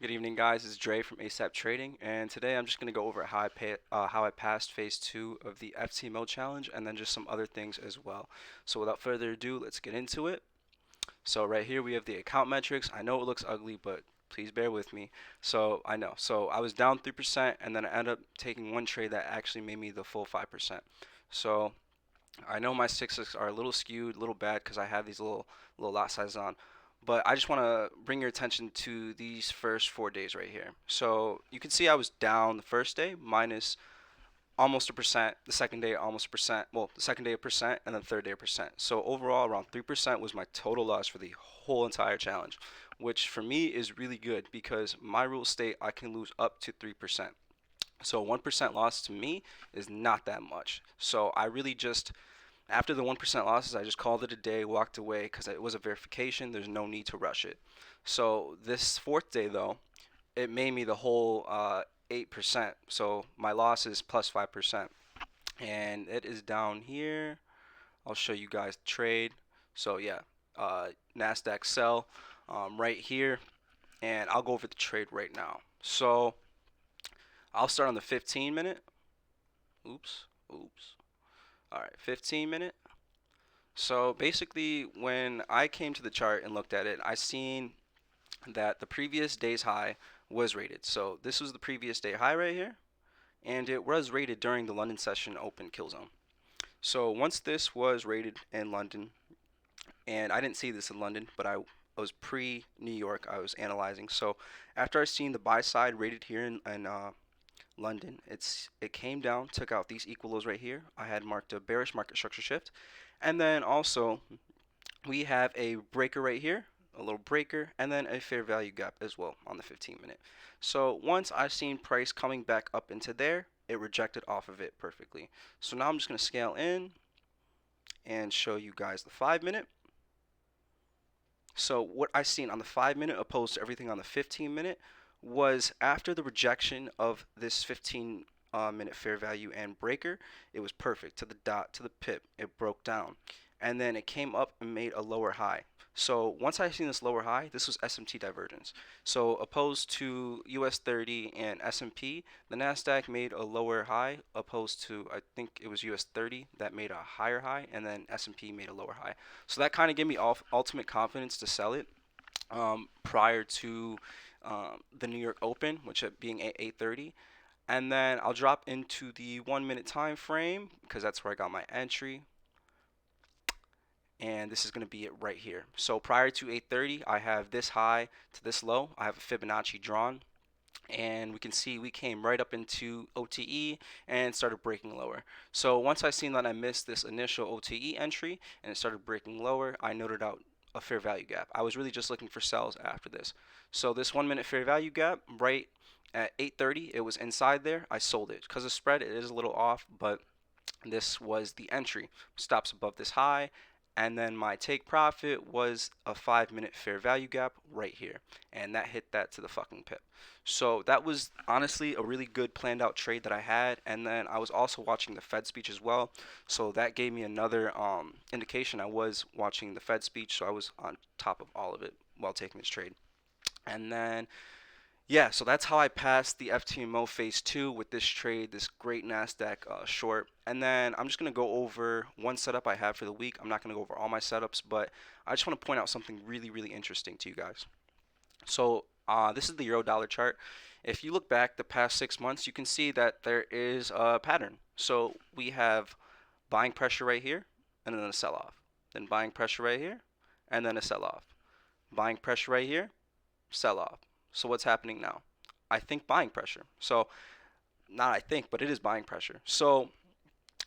Good evening, guys. It's Dre from ASAP Trading, and today I'm just going to go over how I passed phase 2 of the FTMO challenge, and then just some other things as well. So without further ado, let's get into it. So right here we have the account metrics. I know it looks ugly, but please bear with me. So I know. So I was down 3%, and then I ended up taking one trade that actually made me the full 5%. So I know my sixes are a little skewed, a little bad because I have these little lot sizes on. But I just want to bring your attention to these first 4 days right here. So you can see I was down the first day minus almost a percent, the second day almost a percent, well, the second day a percent, and then third day a percent. So overall, around 3% was my total loss for the whole entire challenge, which for me is really good because my rules state I can lose up to 3%. So 1% loss to me is not that much. So I really just after the 1% losses, I just called it a day, walked away because it was a verification. There's no need to rush it. So this fourth day, though, it made me the whole 8%. So my loss is plus 5%. And it is down here. I'll show you guys the trade. So yeah, Nasdaq sell right here. And I'll go over the trade right now. So I'll start on the 15 minute. Oops, oops. All right, 15 minute. So basically, when I came to the chart and looked at it, I seen that the previous day's high was rated. So this was the previous day high right here, and it was rated during the London session open kill zone. So once this was rated in London, and I didn't see this in London, but I was pre New York, I was analyzing. So after I seen the buy side rated here in London, it came down, took out these equal lows right here. I had marked a bearish market structure shift, and then also we have a breaker right here, a little breaker, and then a fair value gap as well on the 15-minute. So once I've seen price coming back up into there, it rejected off of it perfectly. So now I'm just going to scale in and show you guys the 5-minute. So what I seen on the 5-minute opposed to everything on the 15-minute was after the rejection of this 15 minute fair value and breaker, it was perfect to the dot, to the pip. It broke down. And then it came up and made a lower high. So once I seen this lower high, this was SMT divergence. So opposed to US 30 and S&P, the Nasdaq made a lower high opposed to I think it was US 30 that made a higher high, and then S&P made a lower high. So that kind of gave me ultimate confidence to sell it prior to the New York Open, which being at 8:30. And then I'll drop into the 1 minute time frame because that's where I got my entry. And this is going to be it right here. So prior to 8:30, I have this high to this low. I have a Fibonacci drawn, and we can see we came right up into OTE and started breaking lower. So once I seen that I missed this initial OTE entry and it started breaking lower, I noted out a fair value gap. I was really just looking for sells after this. So this 1 minute fair value gap right at 8:30, it was inside there. I sold it because the spread it is a little off, but this was the entry. Stops above this high, and then my take profit was a 5 minute fair value gap right here, and that hit that to the fucking pip. So that was honestly a really good planned out trade that I had. And then I was also watching the Fed speech as well, so that gave me another indication I was watching the Fed speech, so I was on top of all of it while taking this trade. And then yeah, so that's how I passed the FTMO phase 2 with this trade, this great Nasdaq short. And then I'm just going to go over one setup I have for the week. I'm not going to go over all my setups, but I just want to point out something really, really interesting to you guys. So this is the euro dollar chart. If you look back the past 6 months, you can see that there is a pattern. So we have buying pressure right here, and then a sell-off. Then buying pressure right here, and then a sell-off. Buying pressure right here, sell off. So what's happening now? I think buying pressure. So not I think, but it is buying pressure. So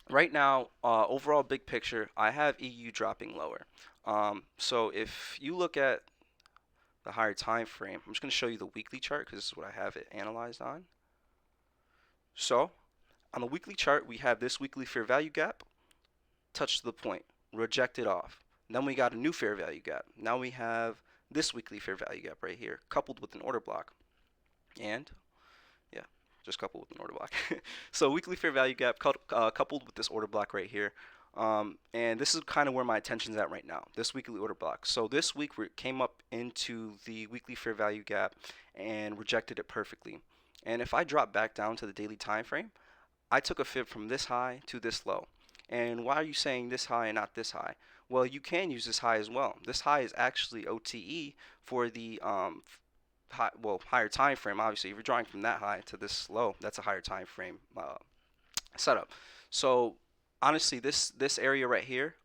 right now, overall big picture, I have EU dropping lower. So if you look at the higher time frame, I'm just going to show you the weekly chart because this is what I have it analyzed on. So on the weekly chart, we have this weekly fair value gap, touch to the point, rejected off. Then we got a new fair value gap. Now we have this weekly fair value gap right here, coupled with an order block. And yeah, just coupled with an order block. So weekly fair value gap coupled with this order block right here. And this is kind of where my attention's at right now, this weekly order block. So this week we came up into the weekly fair value gap and rejected it perfectly. And if I drop back down to the daily time frame, I took a fib from this high to this low. And why are you saying this high and not this high? Well, you can use this high as well. This high is actually OTE for the higher time frame. Obviously, if you're drawing from that high to this low, that's a higher time frame setup. So honestly, this area right here,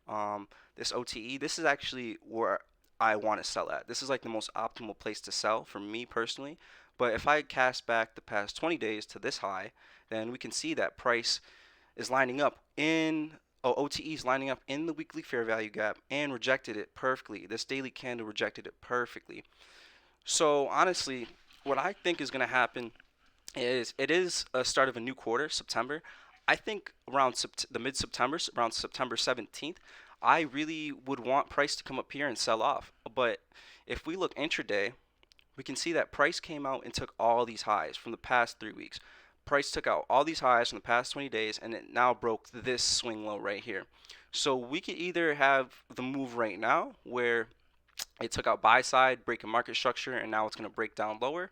this OTE, this is actually where I want to sell at. This is like the most optimal place to sell for me personally. But if I cast back the past 20 days to this high, then we can see that price is lining up in OTE is lining up in the weekly fair value gap and rejected it perfectly. This daily candle rejected it perfectly. So honestly, what I think is going to happen is it is a start of a new quarter, September. I think around the mid-September, around September 17th, I really would want price to come up here and sell off. But if we look intraday, we can see that price came out and took all these highs from the past 3 weeks. Price took out all these highs from the past 20 days and it now broke this swing low right here. So we could either have the move right now where it took out buy side, breaking market structure, and now it's going to break down lower.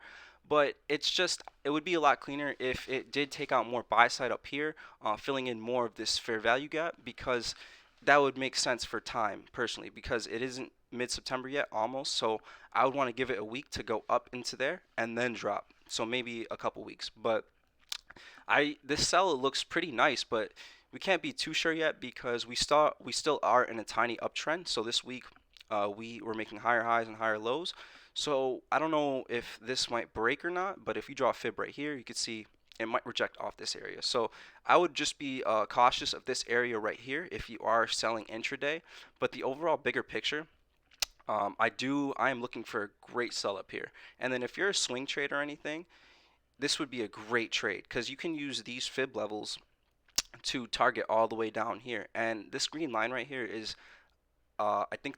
But it would be a lot cleaner if it did take out more buy side up here, filling in more of this fair value gap, because that would make sense for time personally, because it isn't mid-September yet, almost. So I would want to give it a week to go up into there and then drop. So maybe a couple weeks. But this sell looks pretty nice, but we can't be too sure yet because we still are in a tiny uptrend. So this week we were making higher highs and higher lows. So I don't know if this might break or not, but if you draw a fib right here, you can see it might reject off this area. So I would just be cautious of this area right here if you are selling intraday. But the overall bigger picture, I am looking for a great sell up here. And then if you're a swing trader or anything, this would be a great trade because you can use these fib levels to target all the way down here. And this green line right here is I think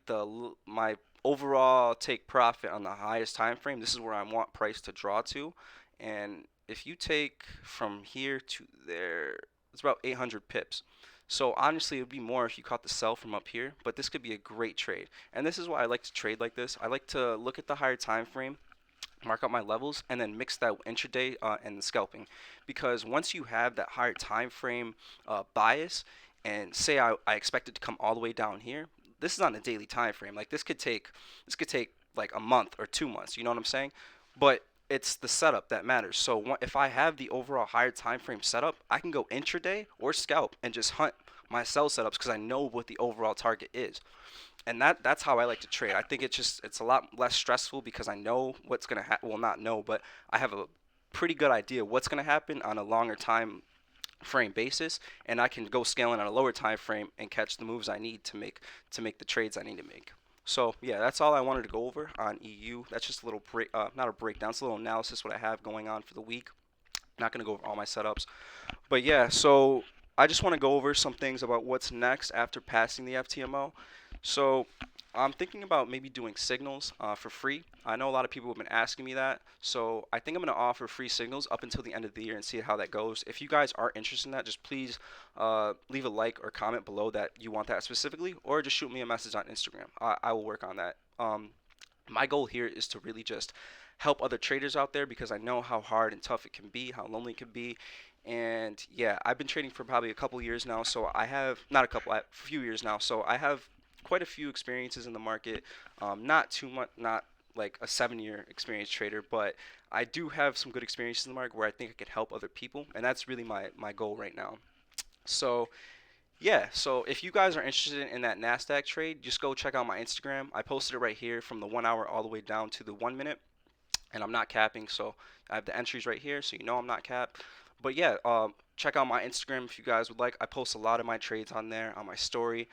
my overall take profit on the highest time frame. This is where I want price to draw to. And if you take from here to there, it's about 800 pips. So honestly, it would be more if you caught the sell from up here, but this could be a great trade. And this is why I like to trade like this. I like to look at the higher time frame, mark out my levels, and then mix that intraday and the scalping. Because once you have that higher time frame bias, and say I expect it to come all the way down here, this is on a daily time frame. Like this could take like a month or 2 months. You know what I'm saying? But it's the setup that matters. So if I have the overall higher time frame setup, I can go intraday or scalp and just hunt my sell setups because I know what the overall target is. And that's how I like to trade. I think it's a lot less stressful because I know what's gonna happen. Well, not know, but I have a pretty good idea what's gonna happen on a longer time frame basis, and I can go scaling on a lower time frame and catch the moves I need to make the trades I need to make. So yeah, that's all I wanted to go over on EU. That's just a little not a breakdown, it's a little analysis what I have going on for the week. Not gonna go over all my setups, but yeah. So I just want to go over some things about what's next after passing the FTMO. So I'm thinking about maybe doing signals for free. I know a lot of people have been asking me that, so I think I'm going to offer free signals up until the end of the year and see how that goes. If you guys are interested in that, just please leave a like or comment below that you want that specifically, or just shoot me a message on Instagram. I will work on that. My goal here is to really just help other traders out there because I know how hard and tough it can be, how lonely it can be. And yeah, I've been trading for probably a couple years now, so I have not a couple, a few years now, so I have quite a few experiences in the market. Not too much, not like a 7-year experienced trader, but I do have some good experiences in the market where I think I can help other people, and that's really my goal right now. So yeah, so if you guys are interested in that Nasdaq trade, just go check out my Instagram. I posted it right here from the 1 hour all the way down to the 1 minute, and I'm not capping, so I have the entries right here, so you know I'm not capped. But yeah, check out my Instagram if you guys would like. I post a lot of my trades on there on my story.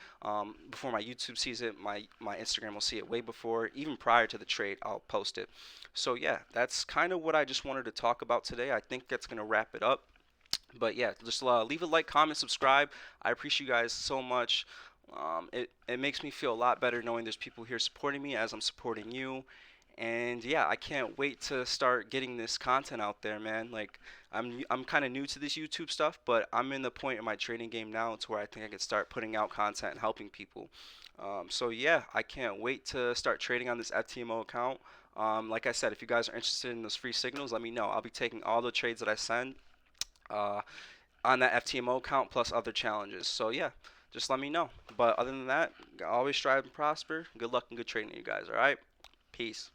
Before my YouTube sees it, my Instagram will see it way before, even prior to the trade, I'll post it. So yeah, that's kind of what I just wanted to talk about today. I think that's gonna wrap it up. But yeah, just leave a like, comment, subscribe. I appreciate you guys so much. It makes me feel a lot better knowing there's people here supporting me as I'm supporting you. And yeah, I can't wait to start getting this content out there, man. Like I'm kind of new to this YouTube stuff, but I'm in the point in my trading game now to where I think I could start putting out content and helping people. So yeah, I can't wait to start trading on this FTMO account. Like I said, if you guys are interested in those free signals, let me know. I'll be taking all the trades that I send uh, on that FTMO account plus other challenges. So yeah, just let me know. But other than that, always strive and prosper. Good luck and good trading to you guys. All right, peace.